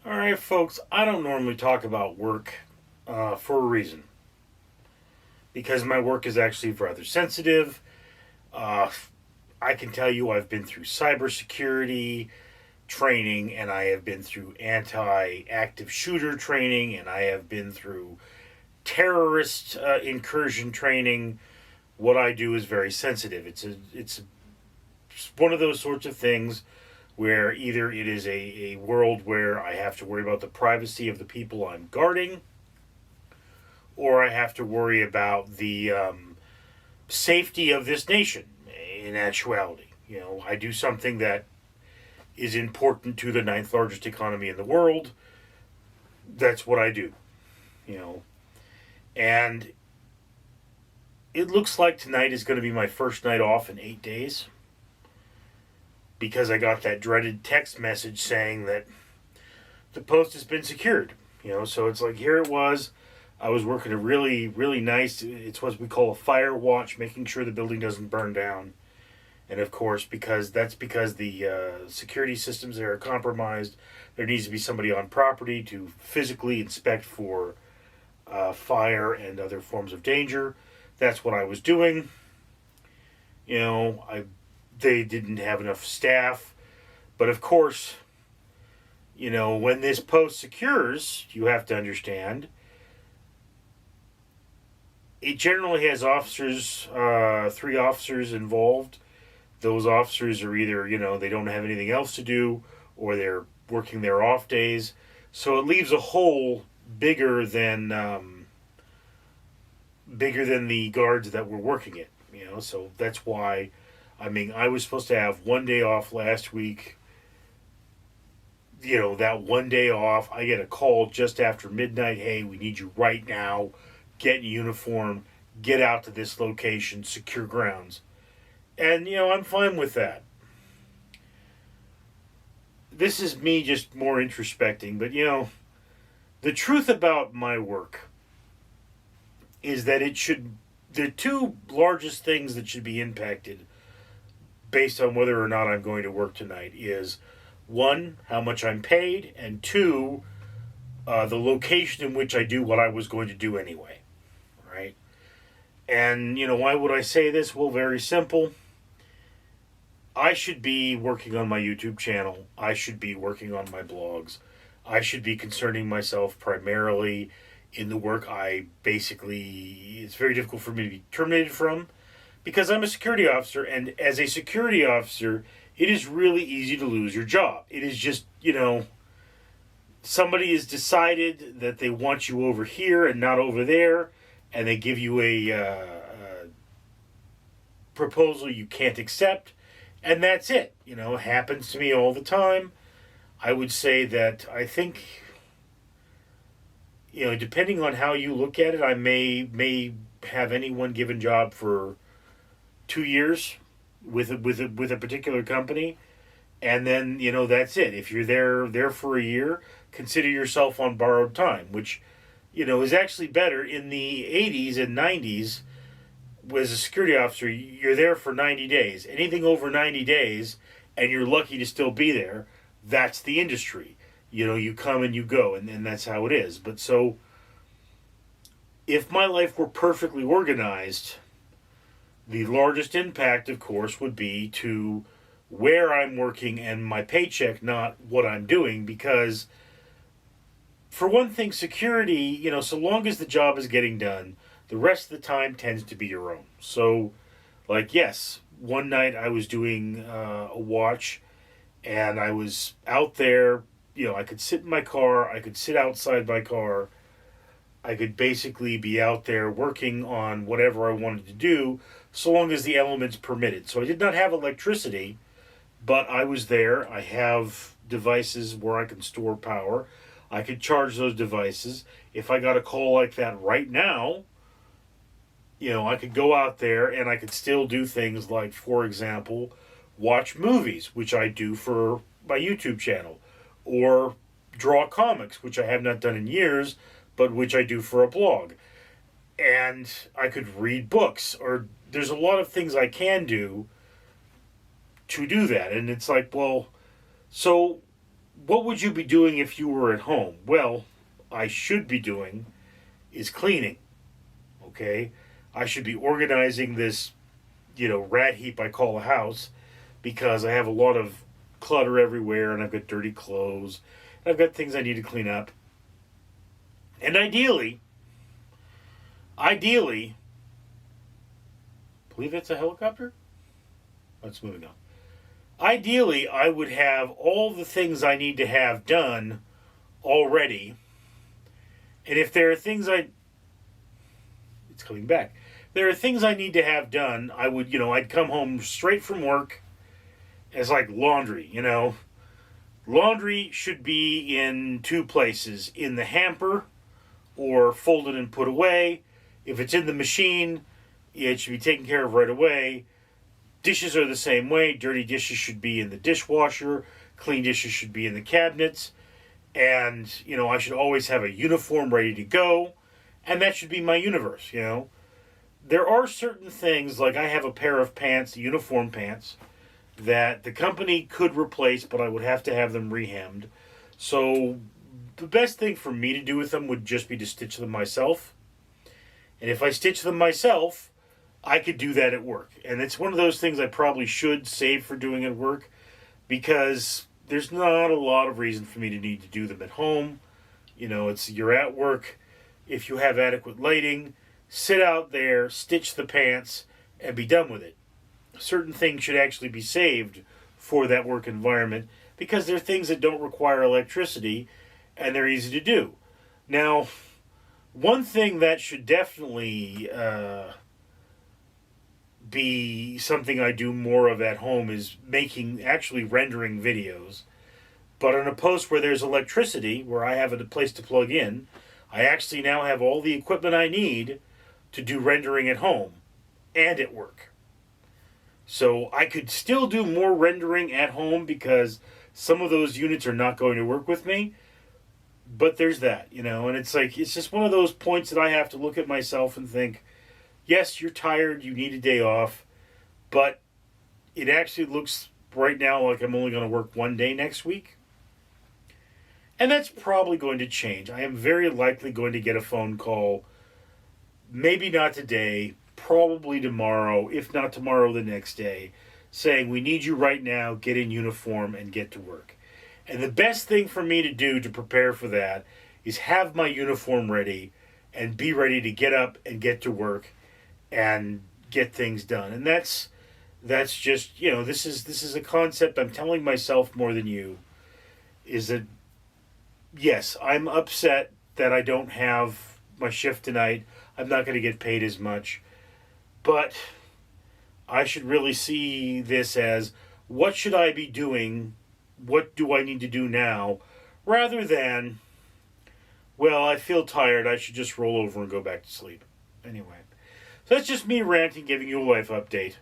All right, folks, I don't normally talk about work for a reason. Because my work is actually rather sensitive. Uh, I can tell you I've been through cybersecurity training, and I have been through anti active shooter training, and I have been through terrorist incursion training. What I do is very sensitive. It's one of those sorts of things where either it is a world where I have to worry about the privacy of the people I'm guarding, or I have to worry about the safety of this nation in actuality. I do something that is important to the ninth largest economy in the world. That's what I do, you know. And it looks like tonight is going to be my first night off in 8 days because I got that dreaded text message saying that the post has been secured. So it's like here it was. I was working a really, really nice, it's what we call a fire watch, making sure the building doesn't burn down. And of course, because the security systems there are compromised, there needs to be somebody on property to physically inspect for fire and other forms of danger. That's what I was doing. They didn't have enough staff, but of course, when this post secures, you have to understand it generally has officers, 3 officers involved. Those officers are either, they don't have anything else to do, or they're working their off days. So it leaves a hole bigger than the guards that were working it. So that's why. I was supposed to have one day off last week. That one day off, I get a call just after midnight. Hey, we need you right now. Get in uniform. Get out to this location. Secure grounds. And, I'm fine with that. This is me just more introspecting, but, the truth about my work is that the two largest things that should be impacted based on whether or not I'm going to work tonight is one, how much I'm paid, and two, the location in which I do what I was going to do anyway, right? And, why would I say this? Well, very simple. I should be working on my YouTube channel. I should be working on my blogs. I should be concerning myself primarily in the work it's very difficult for me to be terminated from because I'm a security officer, and as a security officer, it is really easy to lose your job. It is just, somebody has decided that they want you over here and not over there, and they give you a proposal you can't accept, and that's it. It happens to me all the time. I would say that I think, depending on how you look at it, I may have any one given job for 2 years with a particular company, and then that's it. If you're there for a year, consider yourself on borrowed time, which is actually better. In the 80s and 90s, as a security officer, you're there for 90 days. Anything over 90 days, and you're lucky to still be there, that's the industry. You come and you go, and that's how it is. But so, if my life were perfectly organized, the largest impact, of course, would be to where I'm working and my paycheck, not what I'm doing. Because, for one thing, security, so long as the job is getting done, the rest of the time tends to be your own. So, yes, one night I was doing a watch, and I was out there. I could sit in my car, I could sit outside my car, I could basically be out there working on whatever I wanted to do, so long as the elements permitted. So I did not have electricity, but I was there. I have devices where I can store power. I could charge those devices. If I got a call like that right now, I could go out there and I could still do things like, for example, watch movies, which I do for my YouTube channel, or draw comics, which I have not done in years, but which I do for a blog. And I could read books, or there's a lot of things I can do to do that. And it's like, well, so what would you be doing if you were at home? Well, I should be doing is cleaning. Okay? I should be organizing this, rat heap I call a house because I have a lot of clutter everywhere and I've got dirty clothes. And I've got things I need to clean up. And ideally, believe it's a helicopter? Let's moving on. Ideally, I would have all the things I need to have done already. And if there are things it's coming back. There are things I need to have done, I would, I'd come home straight from work as like laundry, Laundry should be in two places, in the hamper or folded and put away. If it's in the machine, it should be taken care of right away. Dishes are the same way. Dirty dishes should be in the dishwasher. Clean dishes should be in the cabinets. And, I should always have a uniform ready to go. And that should be my universe, There are certain things, like I have a pair of pants, uniform pants, that the company could replace, but I would have to have them rehemmed. So the best thing for me to do with them would just be to stitch them myself. And if I stitch them myself, I could do that at work. And it's one of those things I probably should save for doing at work because there's not a lot of reason for me to need to do them at home. You're at work. If you have adequate lighting, sit out there, stitch the pants, and be done with it. Certain things should actually be saved for that work environment because they're things that don't require electricity and they're easy to do. Now, one thing that should definitely be something I do more of at home is actually rendering videos. But on a post where there's electricity, where I have a place to plug in, I actually now have all the equipment I need to do rendering at home and at work. So I could still do more rendering at home because some of those units are not going to work with me. But there's that, and it's just one of those points that I have to look at myself and think, yes, you're tired, you need a day off, but it actually looks right now like I'm only going to work one day next week. And that's probably going to change. I am very likely going to get a phone call, maybe not today, probably tomorrow, if not tomorrow, the next day, saying, we need you right now, get in uniform and get to work. And the best thing for me to do to prepare for that is have my uniform ready and be ready to get up and get to work and get things done. And that's just, this is a concept I'm telling myself more than you, is that, yes, I'm upset that I don't have my shift tonight. I'm not going to get paid as much. But I should really see this as, what should I be doing? What do I need to do now? Rather than, well, I feel tired, I should just roll over and go back to sleep. Anyway, so that's just me ranting, giving you a life update.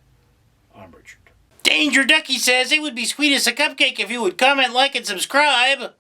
I'm Richard. Danger Ducky says it would be sweet as a cupcake if you would comment, like, and subscribe.